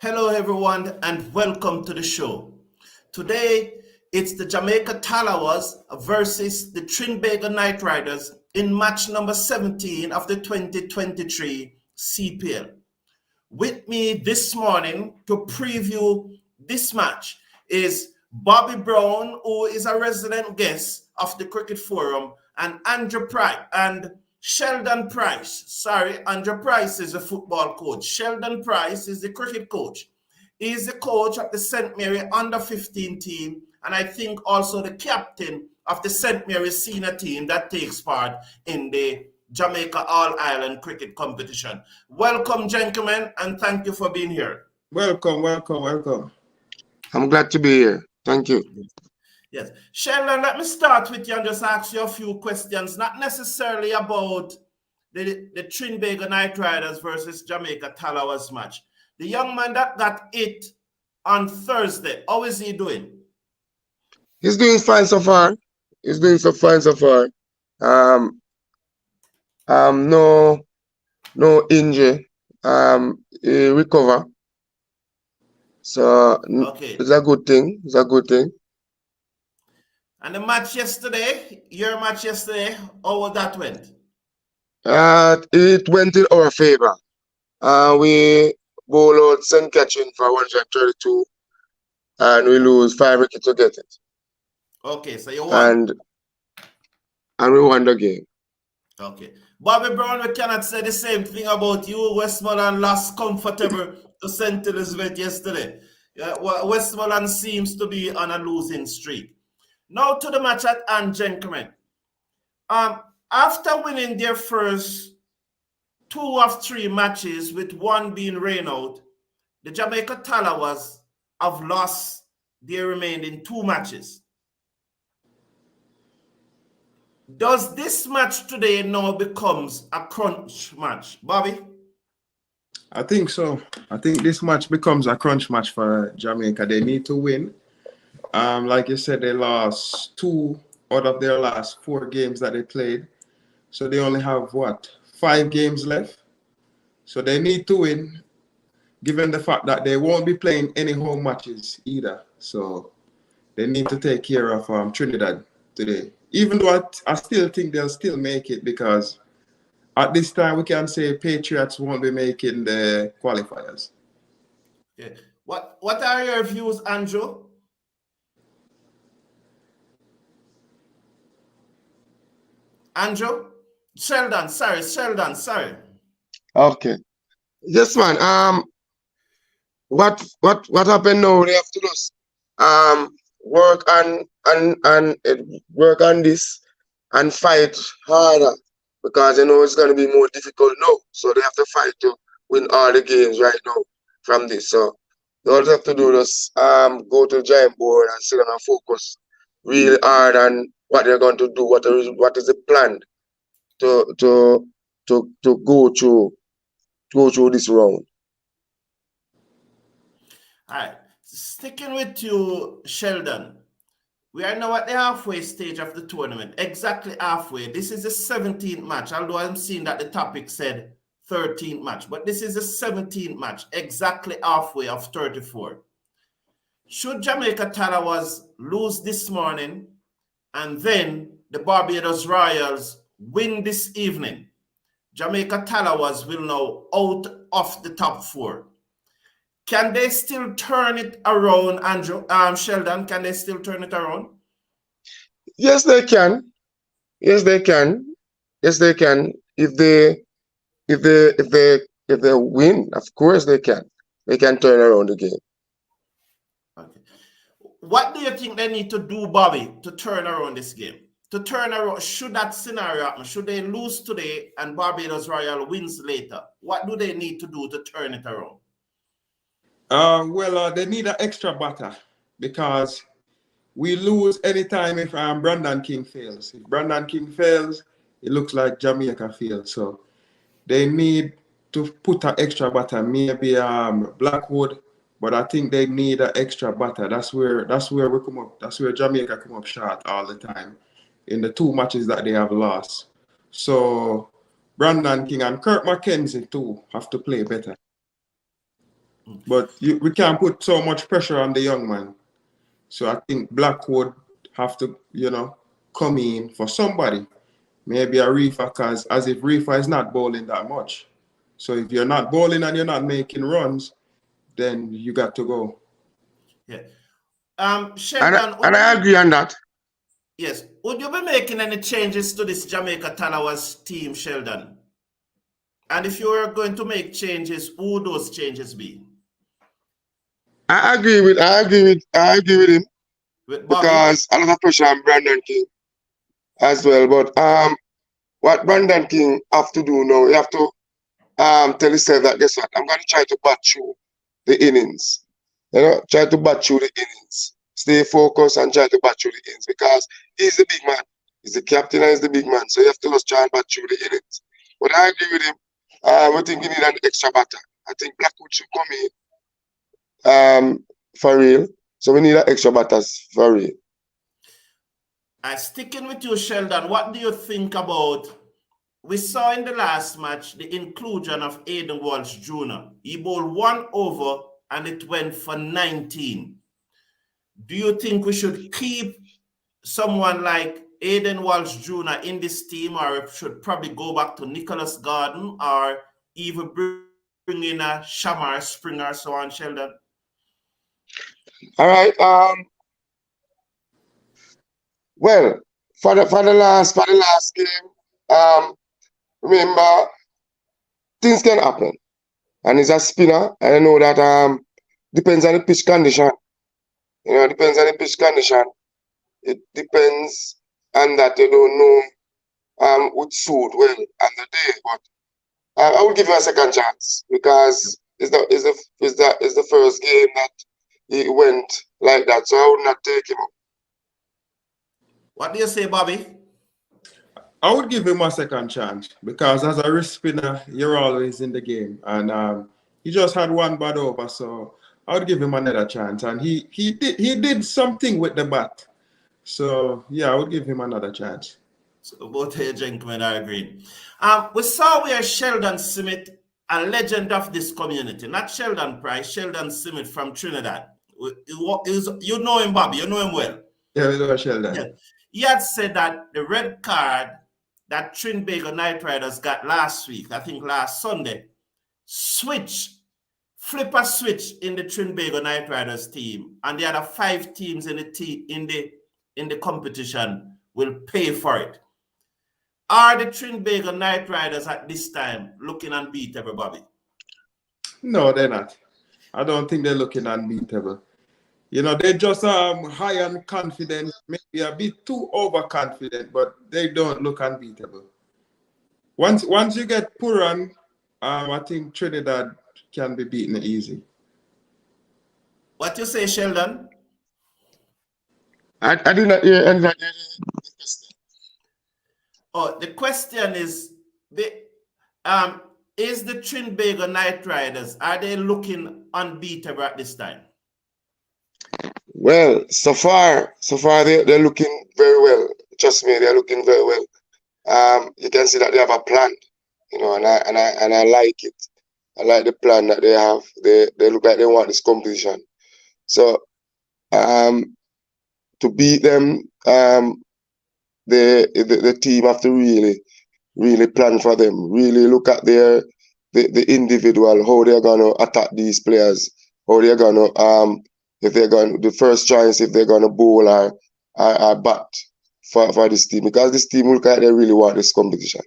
Hello, everyone, and welcome to the show. Today, it's the Jamaica Tallawahs versus the Trinbago Knight Riders in match number 17 of the 2023 CPL. With me this morning to preview this match is Bobby Brown, who is a resident guest of the Cricket Forum, and Andrew Price and Sheldon Price. Sorry, Andrew Price is the football coach. Sheldon Price is the cricket coach. He is the coach of the St. Mary under 15 team, and I think also the captain of the St. Mary senior team that takes part in the Jamaica All-Ireland Cricket Competition. Welcome, gentlemen, and thank you for being here. Welcome. I'm glad to be here. Thank you. Yes. Sheldon, let me start with you and just ask you a few questions, not necessarily about the Trinbago Knight Riders versus Jamaica Tallawahs match. The young man that got it on Thursday, how is he doing? He's doing fine so far. No injury. He recover. So Okay. It's a good thing. And the match yesterday, your match yesterday, how that went? It went in our favor. We bowl out St. Catherine for 132, and we lose 5 wickets to get it. Okay, so you won. And we won the game. Okay. Bobby Brown, we cannot say the same thing about you. Westmoreland lost comfortable to St. Elizabeth yesterday. Westmoreland seems to be on a losing streak. Now to the match at hand, gentlemen. After winning their first 2 of 3 matches, with one being rain out, the Jamaica Tallawahs have lost their remaining 2 matches. Does this match today now becomes a crunch match, Bobby? I think so. I think this match becomes a crunch match for Jamaica. They need to win. Like you said, they lost 2 out of their last 4 games that they played. So they only have, 5 games left? So they need to win, given the fact that they won't be playing any home matches either. So they need to take care of Trinidad today. Even though I still think they'll still make it, because at this time we can say Patriots won't be making the qualifiers. Okay. What are your views, Andrew? Andrew? Sheldon, sorry. Okay. Yes, man. What happened now? They have to just work on this and fight harder, because it's going to be more difficult now. So they have to fight to win all the games right now from this. So all they have to do is go to the giant board and sit down and focus really hard on what they're going to do. What is the plan to go through this round. All right. Sticking with you, Sheldon. We are now at the halfway stage of the tournament, exactly halfway. This is the 17th match, although I'm seeing that the topic said 13th match, but this is the 17th match, exactly halfway of 34. Should Jamaica Tallawahs lose this morning and then the Barbados Royals win this evening, Jamaica Tallawahs will now out of the top 4. Can they still turn it around, Andrew? Sheldon, can they still turn it around? Yes, they can. If they win, of course they can. They can turn around the game. Okay. What do you think they need to do, Bobby, to turn around this game? To turn around, should that scenario happen? Should they lose today and Barbados Royal wins later? What do they need to do to turn it around? They need an extra batter, because we lose anytime if Brandon King fails. If Brandon King fails, it looks like Jamaica fails. So they need to put an extra batter, maybe Blackwood, but I think they need an extra batter. That's where we come up. That's where Jamaica come up short all the time in the 2 matches that they have lost. So Brandon King and Kirk McKenzie too have to play better. But we can't put so much pressure on the young man. So I think Blackwood have to, come in for somebody. Maybe a Reefer, because as if Reefer is not bowling that much. So if you're not bowling and you're not making runs, then you got to go. Yeah. Sheldon, and I agree on that. yes. Would you be making any changes to this Jamaica Tallawahs team, Sheldon? And if you were going to make changes, who would those changes be? I agree with him With Bobby? because a lot of pressure on Brandon King as well. But what Brandon King have to do now, he have to tell himself that guess what, I'm gonna try to bat through the innings. Try to bat through the innings. Stay focused and try to bat through the innings because he's the big man. He's the captain and he's the big man. So you have to just try and bat through the innings. But I agree with him. I think we need an extra batter. I think Blackwood should come in for real. So we need an extra batters for real. Sticking with you, Sheldon, what do you think about, we saw in the last match the inclusion of Aiden Walsh Jr. He bowled 1 over and it went for 19. Do you think we should keep someone like Aiden Walsh Jr. in this team, or should probably go back to Nicholas Gordon, or even bring in a Shamar Springer, so on, Sheldon? All right. Well, for the last game, remember things can happen, and he's a spinner, and I know that depends on the pitch condition. Depends on the pitch condition. It depends on that you don't know would suit well on the day, but I would give him a second chance because it's the first game that he went like that, so I would not take him up. What do you say, Bobby? I would give him a second chance because as a wrist spinner, you're always in the game, and he just had one bad over, so I would give him another chance. And he did something with the bat, so yeah, I would give him another chance. So both of you gentlemen are agreeing. We saw where Sheldon Smith, a legend of this community, not Sheldon Price, Sheldon Smith from Trinidad. You know him, Bobby. You know him well. Yeah, we know Sheldon. Yeah. He had said that the red card that Trinbago Knight Riders got last week, I think last Sunday, flip a switch in the Trinbago Knight Riders team, and the other 5 teams in the competition will pay for it. Are the Trinbago Knight Riders at this time looking unbeatable, Bobby? No, they're not. I don't think they're looking unbeatable. They're just high on confidence, maybe a bit too overconfident, but they don't look unbeatable. Once you get Puran, I think Trinidad can be beaten easy. What you say, Sheldon? I do not hear any of the question. Oh, the question is the Trinbago Knight Riders, are they looking unbeatable at this time? Well, so far they're looking very well. Trust me, they're looking very well. You can see that they have a plan, and I like it. I like the plan that they have. They look like they want this competition. So to beat them, the team have to really plan for them. Really look at the individual, how they're gonna attack these players, how they're gonna if they're going the first choice, if they're gonna bowl or bat for this team, because this team look like they really want this competition.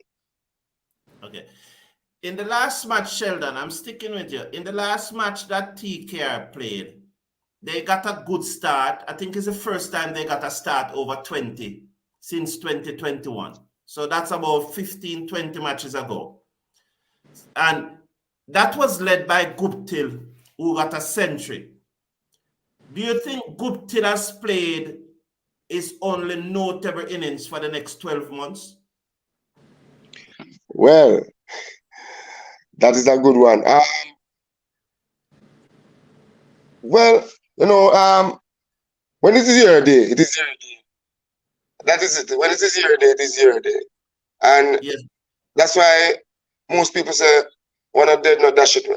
Okay. In the last match, Sheldon, I'm sticking with you. In the last match that TKR played, they got a good start. I think it's the first time they got a start over 20 since 2021. So that's about 15, 20 matches ago. And that was led by Guptill, who got a century. Do you think Guptill has played his only notable innings for the next 12 months? Well, that is a good one. Well, when it is your day, it is your day. That is it. When it is your day, it is your day. And yes, that's why most people say, "One of dead, not dash it,"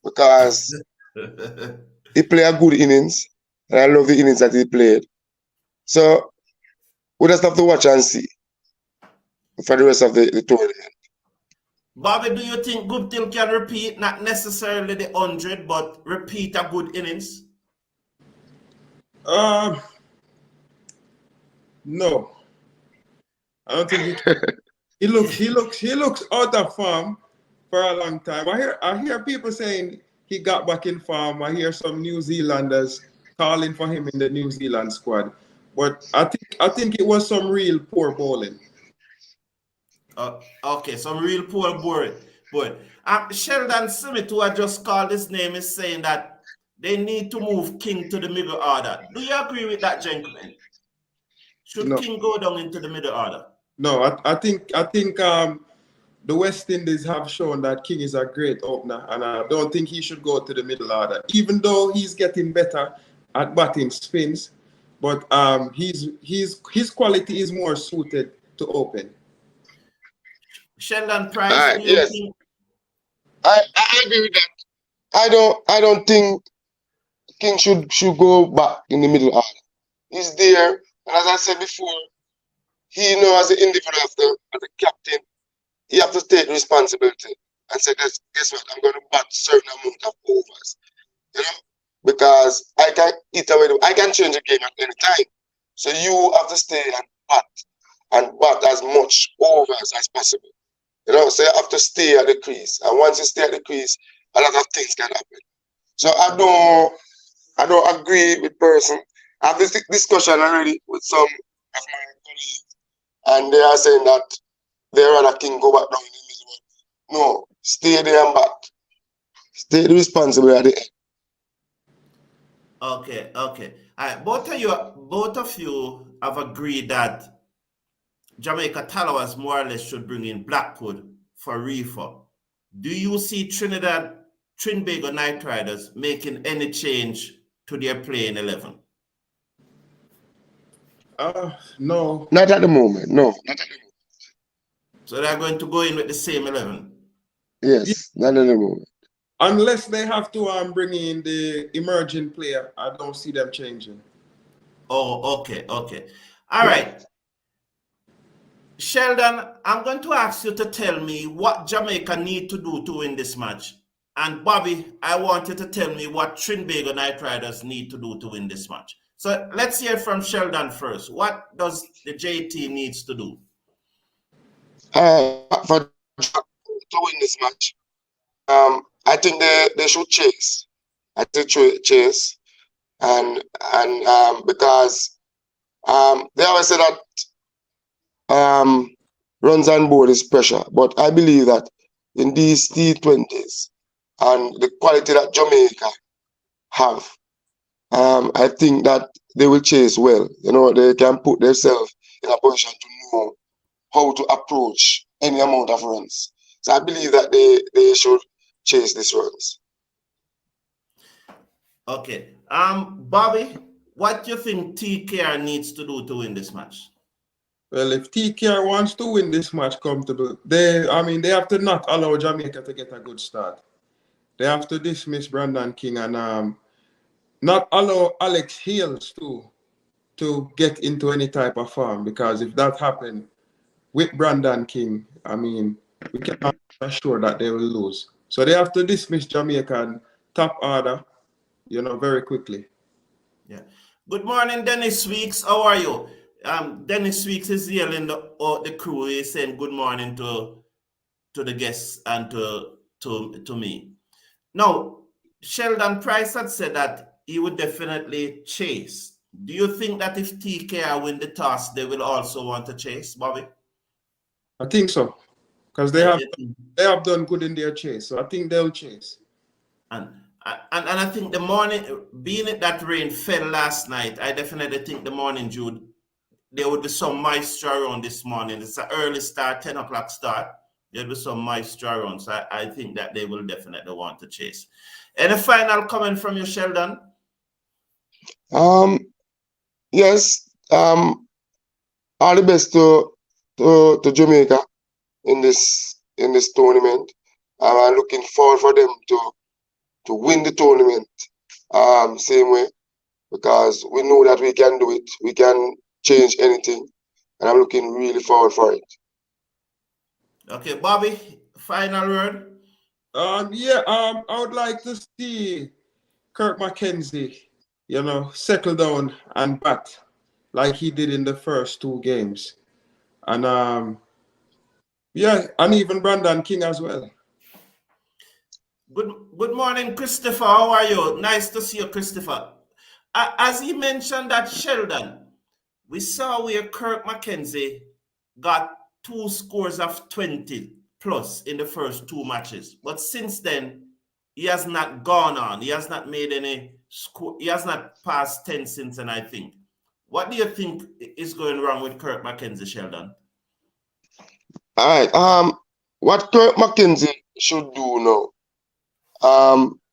because He played a good innings, and I love the innings that he played. So we just have to watch and see for the rest of the tournament. Bobby, do you think Guptill can repeat, not necessarily the 100, but repeat a good innings? No, I don't think he can. He looks out of form for a long time. I hear people saying he got back in form. I hear some New Zealanders calling for him in the New Zealand squad. But I think it was some real poor bowling. Okay, some real poor board. Sheldon Smith, who I just called his name, is saying that they need to move King to the middle order. Do you agree with that, gentlemen? Should No. King go down into the middle order? No, I think the West Indies have shown that King is a great opener, and I don't think he should go to the middle order, even though he's getting better at batting spins. But his quality is more suited to open. Sheldon Price, do you yes. think? I agree with that. I don't think King should go back in the middle order. He's there, and as I said before, he knows as an individual, as a captain, he have to take responsibility and say, guess what, I'm going to bat certain amount of overs, because I can eat away, I can change the game at any time. So you have to stay and bat as much overs as possible. So you have to stay at the crease, and once you stay at the crease, a lot of things can happen. So I don't agree with person. I have this discussion already with some of my colleagues, and they are saying that they rather King go back down in the middle. No, stay there and bat. Stay responsible at the end. Okay. All right, both of you have agreed that Jamaica Tallawahs more or less should bring in Blackwood for reefer. Do you see Trinbago Knight Riders making any change to their playing 11? No. Not at the moment. No, not at the moment. So they're going to go in with the same 11? Yes, not at the moment. Unless they have to bring in the emerging player, I don't see them changing. Oh, okay. All right. Sheldon, I'm going to ask you to tell me what Jamaica need to do to win this match. And Bobby, I want you to tell me what Trinbago Knight Riders need to do to win this match. So let's hear from Sheldon first. What does the JT needs to do? For to win this match, I think they should chase. I think chase, and because they always say that runs on board is pressure, but I believe that in these T20s and the quality that Jamaica have, I think that they will chase well. They can put themselves in a position to know how to approach any amount of runs. So I believe that they should chase these runs. Okay. Bobby, what do you think TKR needs to do to win this match? Well, if TKR wants to win this match comfortable, they have to not allow Jamaica to get a good start. They have to dismiss Brandon King and not allow Alex Hales to get into any type of form, because if that happens with Brandon King, we cannot assure that they will lose. So they have to dismiss Jamaican top order, very quickly. Yeah. Good morning, Dennis Weeks. How are you? Dennis Weeks is yelling the crew. He's saying good morning to the guests and to me. Now, Sheldon Price had said that he would definitely chase. Do you think that if TKR win the toss, they will also want to chase, Bobby? I think so, because they have done good in their chase. So I think they'll chase. And I think the morning, being it that rain fell last night, I definitely think the morning, Jude, there would be some moisture around this morning. It's an early start, 10 o'clock start. There'll be some moisture around. So I think that they will definitely want to chase. Any final comment from you, Sheldon? Yes. All the best to Jamaica in this tournament. I'm looking forward for them to to win the tournament same way, because we know that we can do it. We can change anything, and I'm looking really forward for it. Okay, Bobby, final word. I would like to see Kirk McKenzie, settle down and bat like he did in the first 2 games. And and even Brandon King as well. Good morning, Christopher. How are you? Nice to see you, Christopher. As he mentioned that Sheldon, we saw where Kirk McKenzie got 2 scores of 20 plus in the first 2 matches. But since then, he has not gone on. He has not made any score. He has not passed 10 since then, I think. What do you think is going wrong with Kirk McKenzie, Sheldon? All right. What Kirk McKenzie should do now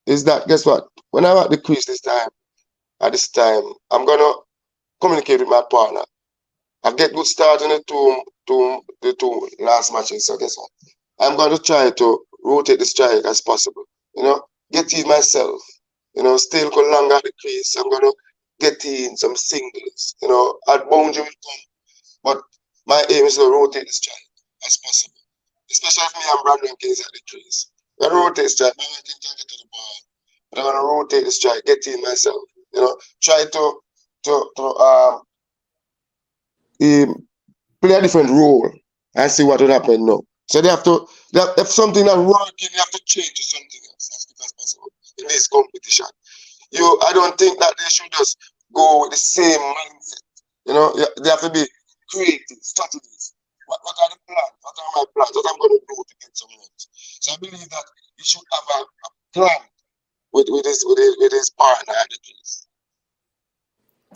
is that, guess what? When I'm at the crease at this time, I'm gonna communicate with my partner. I get good start in the two last matches. So guess what? I'm going to try to rotate the strike as possible. Get in myself. Still go longer at the crease. I'm going to get in some singles. At boundary will come, but my aim is to rotate the strike as possible. Especially if me and Brandon Kings at the crease. I'm going to rotate the strike. I think I can get to the ball, but I'm going to rotate the strike. Get in myself. Try to play a different role and see what will happen now. So if something not working, you have to change to something else as quick as possible in this competition. I don't think that they should just go with the same mindset. They have to be creative strategies. What are the plans? What are my plans? What I'm going to do to get some runs? So I believe that he should have a plan with his partner at the place.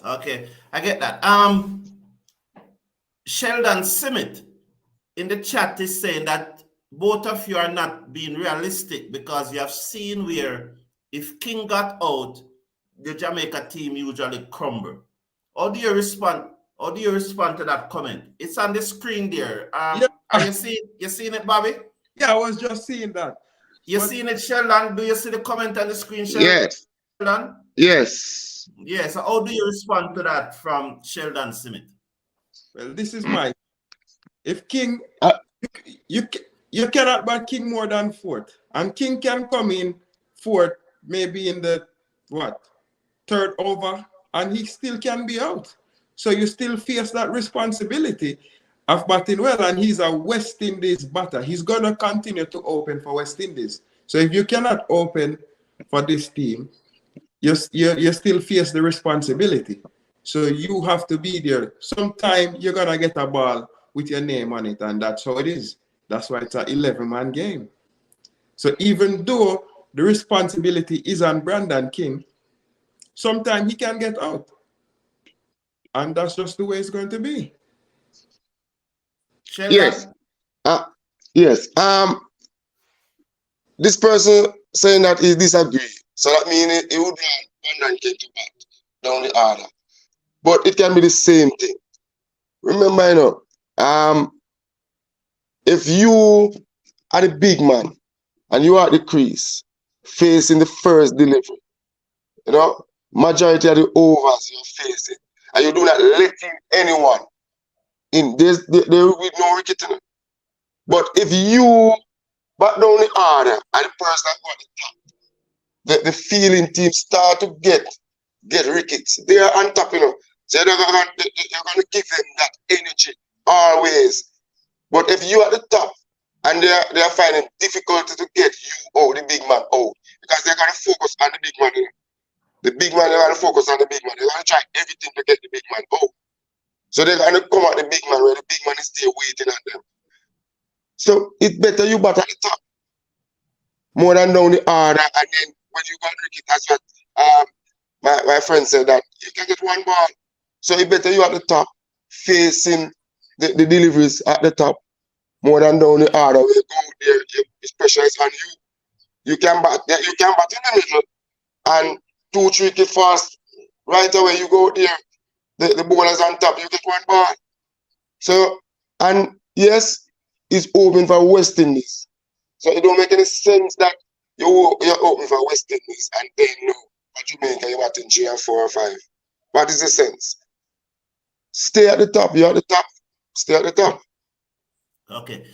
Okay, I get that. Sheldon Simmet in the chat is saying that both of you are not being realistic because you have seen where if King got out, the Jamaica team usually crumble. How do you respond to that comment? It's on the screen there. Are you seeing it, Bobby? Yeah, I was just seeing that. Seeing it, Sheldon? Do you see the comment on the screen, Sheldon? Yes. Sheldon? Yes. Yes. So how do you respond to that from Sheldon Simmet? Well, this is my. If King, you cannot bat King more than 4th, and King can come in 4th, maybe in the 3rd over, and he still can be out. So you still face that responsibility of batting well, and he's a West Indies batter. He's gonna continue to open for West Indies. So if you cannot open for this team, you still face the responsibility. So you have to be there. Sometime you're gonna get a ball with your name on it, and that's how it is. That's why it's an 11-man game. So even though the responsibility is on Brandon King, sometimes he can get out. And that's just the way it's going to be. Yes. Yes. This person saying that he disagrees. So that means he would want Brandon King to bat down the order. But it can be the same thing. Remember, if you are the big man and you are at the crease facing the first delivery, majority of the overs you're facing, and you do not let anyone in, there will be no wicket in it. But if you back down the order and the person that got the top, the fielding team start to get wickets. They are on top, So you're going to give them that energy always. But if you are at the top and they are finding difficulty to get you out, the big man out, because they're going to focus on the big man. The big man, they're going to focus on the big man. They're going to try everything to get the big man out. So they're going to come at the big man where the big man is there waiting at them. So it's better you bat at the top more than down the order, and then when you got wicket, that's what my friend said, that you can get one ball. So it's better you at the top facing the deliveries at the top more than down the order where you go there, you specialize on you. You can bat in the middle and 2-3 wicket fast right away. You go there, the ball is on top, you get one ball. So, and yes, it's open for West Indies. So it don't make any sense that you're open for West Indies and then no, for Jamaica you're batting 3 and 4 or 5. What is the sense? Stay at the top. You're at the top. Stay at the top. Okay.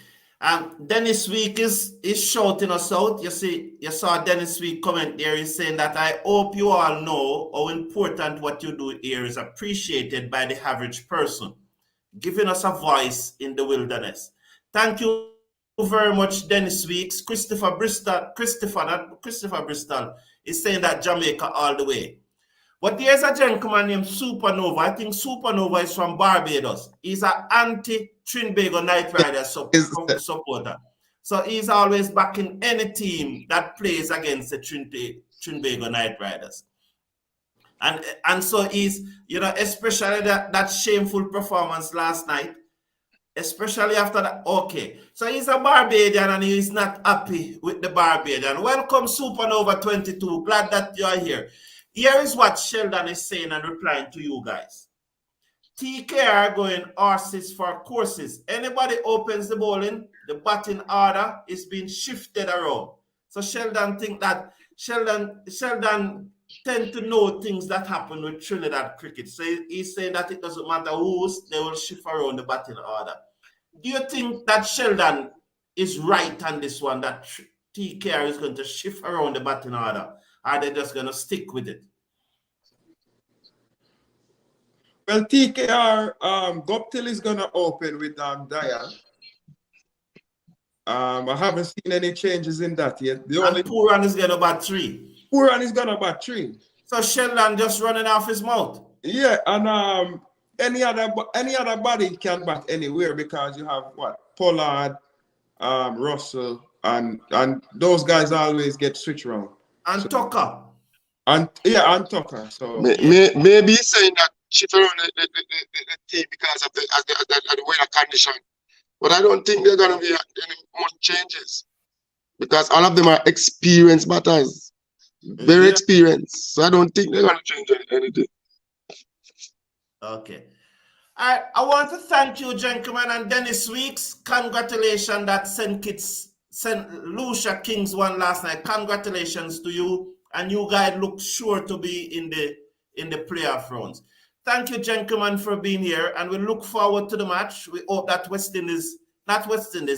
Dennis Week is shouting us out. You saw Dennis Week comment there. He's saying that I hope you all know how important what you do here is appreciated by the average person, giving us a voice in the wilderness. Thank you very much, Dennis Weeks. Christopher Bristol is saying that Jamaica all the way. But there's a gentleman named Supernova. I think Supernova is from Barbados. He's an anti-Trinbago Knight Riders supporter. So he's always backing any team that plays against the Trinbago Knight Riders. And so he's, especially that shameful performance last night, especially after that. Okay, so he's a Barbadian and he's not happy with the Barbadian. Welcome, Supernova 22. Glad that you are here. Here is what Sheldon is saying and replying to you guys. TKR going horses for courses. Anybody opens the bowling, the batting order is being shifted around. So Sheldon think that Sheldon tend to know things that happen with Trinidad cricket. So he's saying that it doesn't matter who's, they will shift around the batting order. Do you think that Sheldon is right on this one, that TKR is going to shift around the batting order? Are they just going to stick with it? Well, TKR, Guptill is going to open with Daya. I haven't seen any changes in that yet. Pooran is going to bat 3. Pooran is going to bat 3. So Sheldon just running off his mouth. Yeah, and any other body can bat anywhere because you have Pollard, Russell, and those guys always get switched around. And Tucker. And Tucker. So maybe he's saying that shift around the team because of the weather condition. But I don't think there are going to be any more changes because all of them are experienced batters, very experienced. So I don't think they're going to change anything. Okay. I want to thank you, gentlemen, and Dennis Weeks. Congratulations that St. Lucia Kings won last night. Congratulations to you, and you guys look sure to be in the playoff rounds. Thank you, gentlemen, for being here, and we look forward to the match. We hope that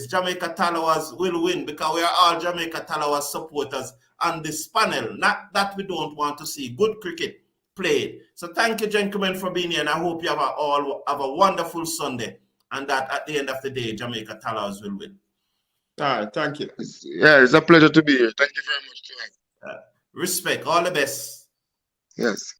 Jamaica Tallawahs will win because we are all Jamaica Tallawahs supporters on this panel. Not that we don't want to see good cricket played. So thank you, gentlemen, for being here, and I hope you all have a wonderful Sunday, and that at the end of the day, Jamaica Tallawahs will win. All right, thank you. Yeah, it's a pleasure to be here. Thank you very much. Respect. All the best. Yes.